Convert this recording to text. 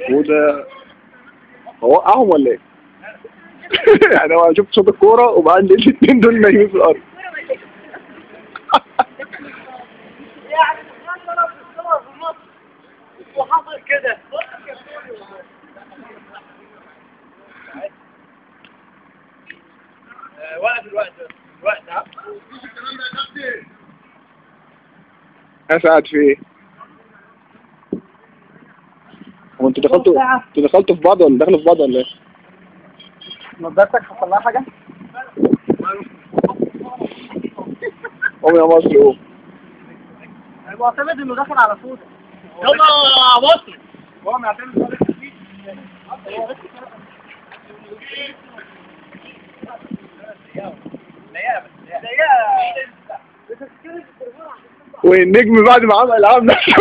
المفروض اوقعهم ولا ايه؟ يعني هو شفت شوط الكوره وبعدين الاثنين دول نايمين في الارض. يعني بتطلع في الصور في مصر وحصل كده. وقف الوقت ها؟ اسعد في ايه؟ هو انتوا دخلتوا في بعض ولا دخلوا في بعض ولا ايه؟ نضارتك حصل لها حاجة؟ قوم يا مصر قوم. معتمد انه داخل على صوتك. يلا يا مصر. هو معتمد انه داخل فيه. والنجم بعد ما عمل نفسه